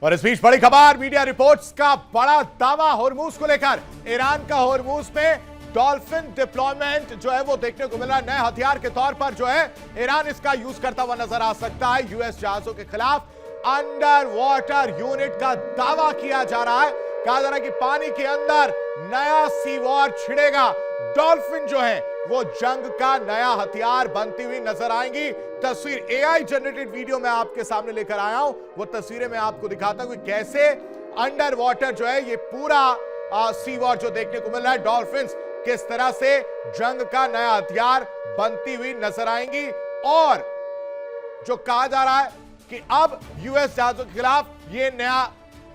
और इस बीच बड़ी खबर, मीडिया रिपोर्ट्स का बड़ा दावा होर्मुज को लेकर। ईरान का होर्मुज में डॉल्फिन डिप्लॉयमेंट जो है वो देखने को मिल रहा है। नए हथियार के तौर पर जो है ईरान इसका यूज करता हुआ नजर आ सकता है। यूएस जहाजों के खिलाफ अंडर वाटर यूनिट का दावा किया जा रहा है। कहा जा रहा है कि पानी के अंदर नया सी वॉर छिड़ेगा। डॉल्फिन जो है वो जंग का नया हथियार बनती हुई नजर आएंगी। तस्वीर एआई जनरेटेड वीडियो में आपके सामने लेकर आया हूं। वो तस्वीरें मैं आपको दिखाता हूं कि कैसे अंडर वाटर जो है ये पूरा सी वॉर जो देखने को मिल रहा है, डॉल्फिन किस तरह से जंग का नया हथियार बनती हुई नजर आएंगी। और जो कहा जा रहा है कि अब यूएस जहाजों के खिलाफ ये नया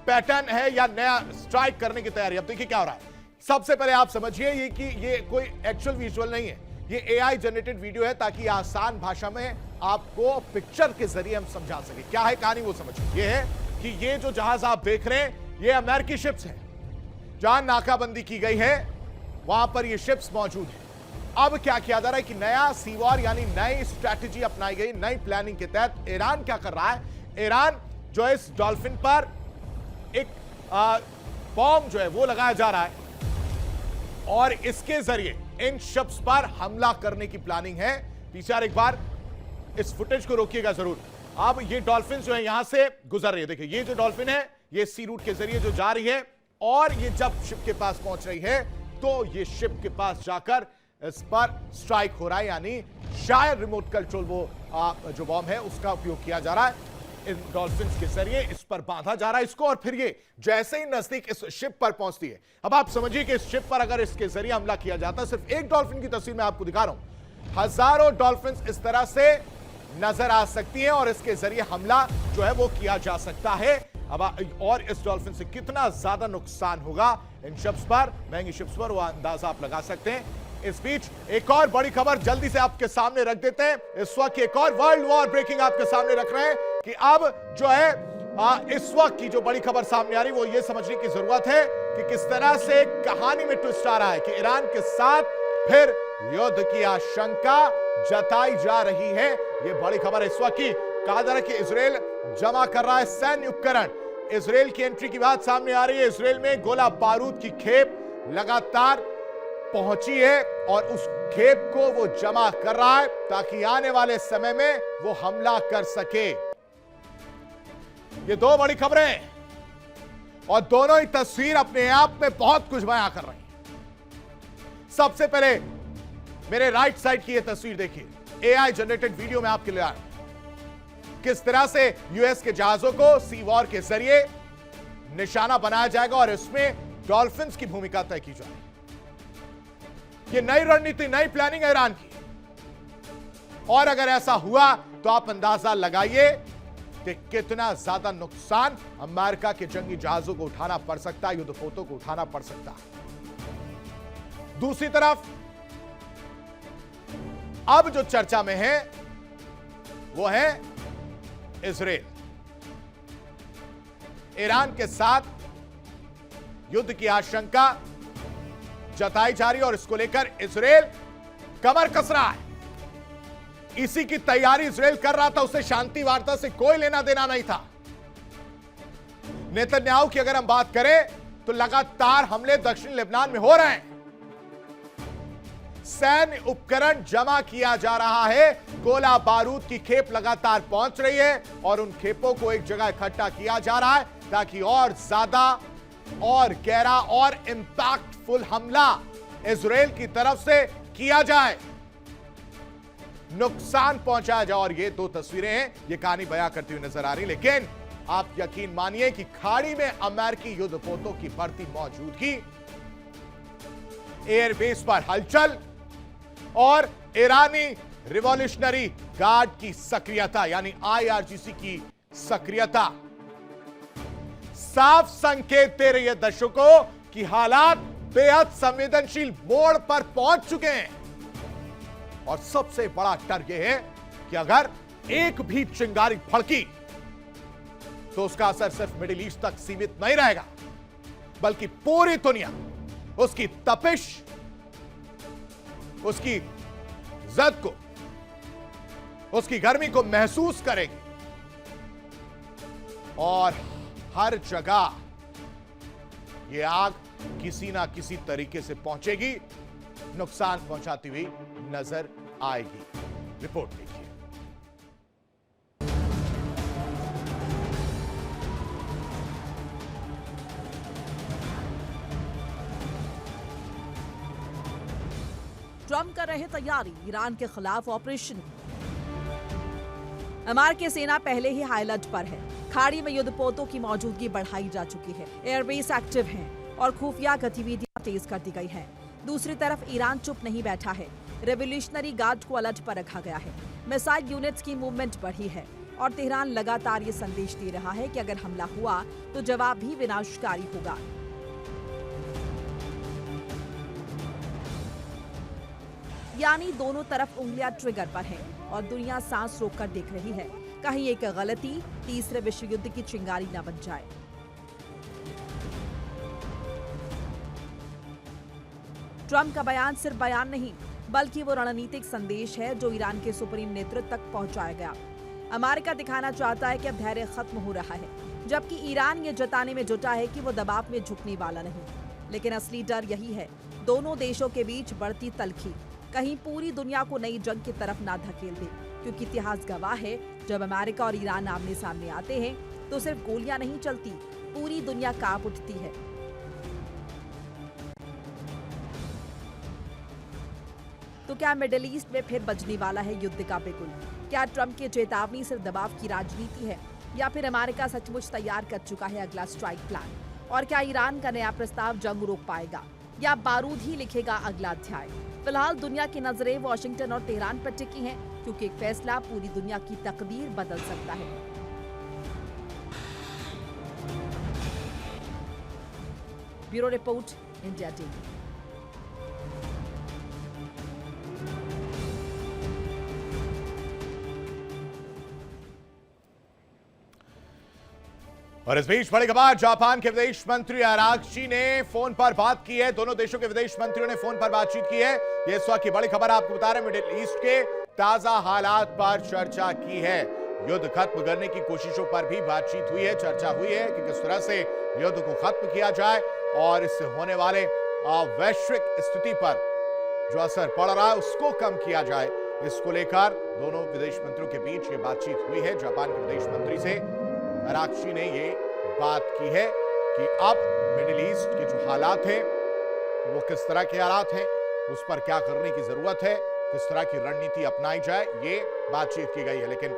पैटर्न है या नया स्ट्राइक करने की तैयारी। अब देखिए क्या हो रहा है। सबसे पहले आप समझिए ये कि ये कोई एक्चुअल विजुअल नहीं है, ये एआई जनरेटेड वीडियो है ताकि आसान भाषा में आपको पिक्चर के जरिए हम समझा सके क्या है कहानी। वो समझिए ये है कि ये जो जहाज आप देख रहे हैं ये अमेरिकी शिप्स हैं। जहां नाकाबंदी की गई है वहां पर ये शिप्स मौजूद है। अब क्या किया जा रहा है कि नया सी वॉर यानी नई स्ट्रैटेजी अपनाई गई। नई प्लानिंग के तहत ईरान क्या कर रहा है, ईरान जो इस डॉल्फिन पर एक बॉम्ब जो है वो लगाया जा रहा है और इसके जरिए इन शिप्स पर हमला करने की प्लानिंग है। पीछे एक बार इस फुटेज को रोकिएगा जरूर। अब ये डॉल्फिन जो है यहां से गुजर रही है। देखिए ये जो डॉल्फिन है ये सी रूट के जरिए जो जा रही है और ये जब शिप के पास पहुंच रही है तो ये शिप के पास जाकर इस पर स्ट्राइक हो रहा है। यानी शायद रिमोट कंट्रोल वो जो बॉम्ब है उसका उपयोग किया जा रहा है। इन डॉल्फिन के जरिए इस पर बांधा जा रहा है इसको और फिर ये जैसे ही नजदीक इस शिप पर पहुंचती है। अब आप समझिए कि इस शिप पर अगर इसके जरिए हमला किया जाता है, सिर्फ एक डॉल्फिन की तस्वीर मैं आपको दिखा रहा हूं, हजारों डॉल्फिन इस तरह से नजर आ सकती हैं और इसके जरिए हमला जो है वो किया जा सकता है। अब और इस डॉल्फिन से कितना ज्यादा नुकसान होगा इन शिप्स पर, महंगी शिप्स पर, वो अंदाजा आप लगा सकते हैं। इस बीच एक और बड़ी खबर जल्दी से आपके सामने रख देते हैं। इस वक्त एक और वर्ल्ड वॉर ब्रेकिंग आपके सामने रख रहे हैं कि अब जो है इस वक्त की जो बड़ी खबर सामने आ रही वो ये समझने की जरूरत है कि किस तरह से कहानी में ट्विस्ट आ रहा है कि ईरान के साथ फिर युद्ध की आशंका जताई जा रही है। ये बड़ी खबर इस वक्त की। कहा जा रहा है कि इजराइल जमा कर रहा है सैन्य उपकरण। इजराइल की एंट्री की बात सामने आ रही है। इजराइल में गोला बारूद की खेप लगातार पहुंची है और उस खेप को वो जमा कर रहा है ताकि आने वाले समय में वो हमला कर सके। ये दो बड़ी खबरें हैं और दोनों ही तस्वीर अपने आप में बहुत कुछ बयां कर रही हैं। सबसे पहले मेरे राइट साइड की ये तस्वीर देखिए, एआई जनरेटेड वीडियो में आपके लिए आया किस तरह से यूएस के जहाजों को सी वॉर के जरिए निशाना बनाया जाएगा और इसमें डॉल्फिन्स की भूमिका तय की जाएगी। ये नई रणनीति, नई प्लानिंग है ईरान की। और अगर ऐसा हुआ तो आप अंदाजा लगाइए कि कितना ज्यादा नुकसान अमेरिका के जंगी जहाजों को उठाना पड़ सकता है, युद्धपोतों को उठाना पड़ सकता है। दूसरी तरफ अब जो चर्चा में है वो है इजराइल। ईरान के साथ युद्ध की आशंका जताई जा रही है और इसको लेकर इजराइल कमर कस रहा है। इसी की तैयारी इजराइल कर रहा था, उसे शांति वार्ता से कोई लेना देना नहीं था। नेतन्याहू की अगर हम बात करें तो लगातार हमले दक्षिण लेबनान में हो रहे हैं। सैन्य उपकरण जमा किया जा रहा है, गोला बारूद की खेप लगातार पहुंच रही है और उन खेपों को एक जगह इकट्ठा किया जा रहा है ताकि और ज्यादा और गहरा और इंपैक्टफुल हमला इजराइल की तरफ से किया जाए, नुकसान पहुंचाया जाए। और ये दो तस्वीरें हैं, ये कहानी बयां करती हुई नजर आ रही। लेकिन आप यकीन मानिए कि खाड़ी में अमेरिकी युद्धपोतों की बढ़ती मौजूदगी, एयरबेस पर हलचल और ईरानी रिवॉल्यूशनरी गार्ड की सक्रियता यानी आईआरजीसी की सक्रियता साफ संकेत दे रही है दर्शकों कि हालात बेहद संवेदनशील मोड़ पर पहुंच चुके हैं। और सबसे बड़ा डर यह है कि अगर एक भी चिंगारी भड़की तो उसका असर सिर्फ मिडिल ईस्ट तक सीमित नहीं रहेगा, बल्कि पूरी दुनिया उसकी तपिश, उसकी जद को, उसकी गर्मी को महसूस करेगी और हर जगह ये आग किसी ना किसी तरीके से पहुंचेगी, नुकसान पहुंचाती हुई नजर आएगी। रिपोर्ट देखिए। ट्रंप कर रहे तैयारी ईरान के खिलाफ ऑपरेशन। अमेरिकी सेना पहले ही हाई अलर्ट पर है। खाड़ी में युद्धपोतों की मौजूदगी बढ़ाई जा चुकी है। एयरबेस एक्टिव हैं और खुफिया गतिविधियां तेज कर दी गई हैं। दूसरी तरफ ईरान चुप नहीं बैठा है। रेवोल्यूशनरी गार्ड को अलर्ट पर रखा गया है। मिसाइल यूनिट्स की मूवमेंट बढ़ी है और तेहरान लगातार ये संदेश दे रहा है कि अगर हमला हुआ तो जवाब भी विनाशकारी होगा। यानी दोनों तरफ उंगलियां ट्रिगर पर हैं और दुनिया सांस रोककर देख रही है, कहीं एक गलती तीसरे विश्व युद्ध की चिंगारी न बन जाए। ट्रंप का बयान सिर्फ बयान नहीं, बल्कि वो रणनीतिक संदेश है जो ईरान के सुप्रीम नेतृत्व तक पहुंचाया गया। अमेरिका दिखाना चाहता है कि अब धैर्य खत्म हो रहा है, जबकि ईरान ये जताने में जुटा है कि वो दबाव में झुकने वाला नहीं। लेकिन असली डर यही है, दोनों देशों के बीच बढ़ती तल्खी कहीं पूरी दुनिया को नई जंग की तरफ ना धकेल दे, क्योंकि इतिहास गवाह है, जब अमेरिका और ईरान आमने सामने आते हैं तो सिर्फ गोलियां नहीं चलती, पूरी दुनिया कांप उठती है। तो क्या मिडिल ईस्ट में फिर बजने वाला है युद्ध का बिगुल? क्या ट्रंप की चेतावनी सिर्फ दबाव की राजनीति है, या फिर अमेरिका सचमुच तैयार कर चुका है अगला स्ट्राइक प्लान? और क्या ईरान का नया प्रस्ताव जंग रोक पाएगा या बारूद ही लिखेगा अगला अध्याय? फिलहाल दुनिया की नजरें वॉशिंगटन और तेहरान पर टिकी हैं, क्योंकि एक फैसला पूरी दुनिया की तकदीर बदल सकता है। Bureau report, India TV. और इस बीच बड़ी खबर, जापान के विदेश मंत्री आराघची ने फोन पर बात की है। दोनों देशों के विदेश मंत्रियों ने फोन पर बातचीत की है। ये इस वक्त की बड़ी खबर आपको बता रहे हैं। मिडिल ईस्ट के ताजा हालात पर चर्चा की है। युद्ध खत्म करने की कोशिशों पर भी बातचीत हुई है, चर्चा हुई है कि किस तरह से युद्ध को खत्म किया जाए और इससे होने वाले वैश्विक स्थिति पर जो असर पड़ रहा है उसको कम किया जाए। इसको लेकर दोनों विदेश मंत्रियों के बीच ये बातचीत हुई है। जापान के विदेश मंत्री से आराघची ने ये बात की है कि अब मिडिल ईस्ट के जो हालात हैं वो किस तरह के हालात हैं, उस पर क्या करने की जरूरत है, किस तरह की रणनीति अपनाई जाए, ये बातचीत की गई है। लेकिन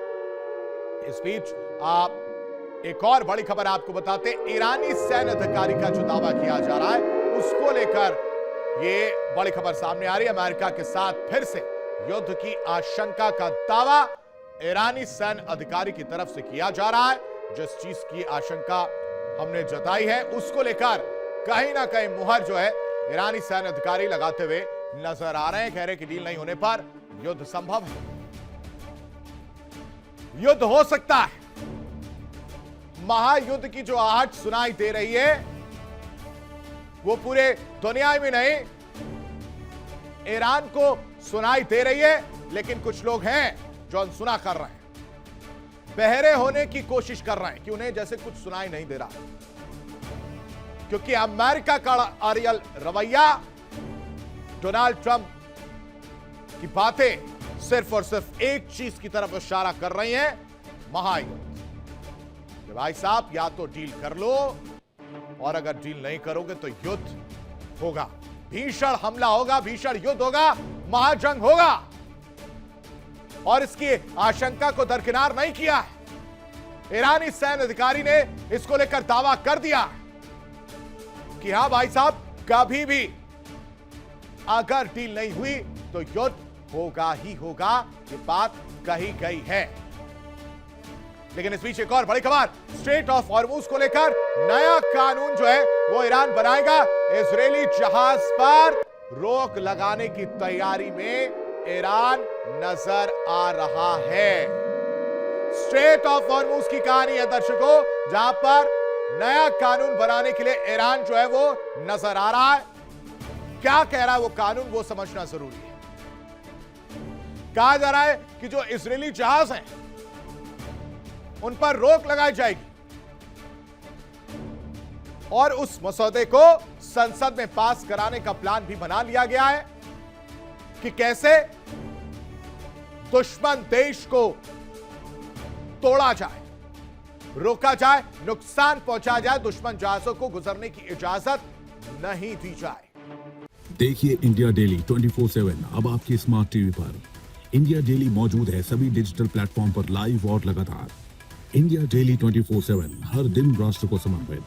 इस बीच आप एक और बड़ी खबर आपको बताते, ईरानी सैन्य अधिकारी का जो दावा किया जा रहा है उसको लेकर ये बड़ी खबर सामने आ रही है। अमेरिका के साथ फिर से युद्ध की आशंका का दावा ईरानी सैन्य अधिकारी की तरफ से किया जा रहा है। जिस चीज की आशंका हमने जताई है उसको लेकर कहीं ना कहीं मुहर जो है ईरानी सैन्य अधिकारी लगाते हुए नजर आ रहे हैं। कह रहे कि डील नहीं होने पर युद्ध संभव है, युद्ध हो सकता है। महायुद्ध की जो आहट सुनाई दे रही है वो पूरे दुनिया में नहीं, ईरान को सुनाई दे रही है। लेकिन कुछ लोग हैं जो अनसुना कर रहे हैं, बहरे होने की कोशिश कर रहे हैं कि उन्हें जैसे कुछ सुनाई नहीं दे रहा, क्योंकि अमेरिका का अड़ियल रवैया, डोनाल्ड ट्रंप की बातें सिर्फ और सिर्फ एक चीज की तरफ इशारा कर रही हैं, महायुद्ध। भाई साहब या तो डील कर लो, और अगर डील नहीं करोगे तो युद्ध होगा, भीषण हमला होगा, भीषण युद्ध होगा, महाजंग होगा। और इसकी आशंका को दरकिनार नहीं किया है। ईरानी सैन्य अधिकारी ने इसको लेकर दावा कर दिया कि हां भाई साहब, कभी भी अगर डील नहीं हुई तो युद्ध होगा ही होगा, ये बात कही गई है। लेकिन इस बीच एक और बड़ी खबर, स्ट्रेट ऑफ हॉर्मुज को लेकर नया कानून जो है वो ईरान बनाएगा। इजरायली जहाज पर रोक लगाने की तैयारी में ईरान नजर आ रहा है। स्ट्रेट ऑफ हॉर्मुज की कहानी है दर्शकों, जहां पर नया कानून बनाने के लिए ईरान जो है वो नजर आ रहा है। क्या कह रहा है वो कानून, वो समझना जरूरी है। कहा जा रहा है कि जो इजरायली जहाज हैं उन पर रोक लगाई जाएगी। और उस मसौदे को संसद में पास कराने का प्लान भी बना लिया गया है कि कैसे दुश्मन देश को तोड़ा जाए, रोका जाए, नुकसान पहुंचाया जाए, दुश्मन जहाजों को गुजरने की इजाजत नहीं दी जाए। देखिए इंडिया डेली 24/7 अब आपके स्मार्ट टीवी पर। इंडिया डेली मौजूद है सभी डिजिटल प्लेटफॉर्म पर लाइव और लगातार। इंडिया डेली 24/7 हर दिन राष्ट्र को समर्पित।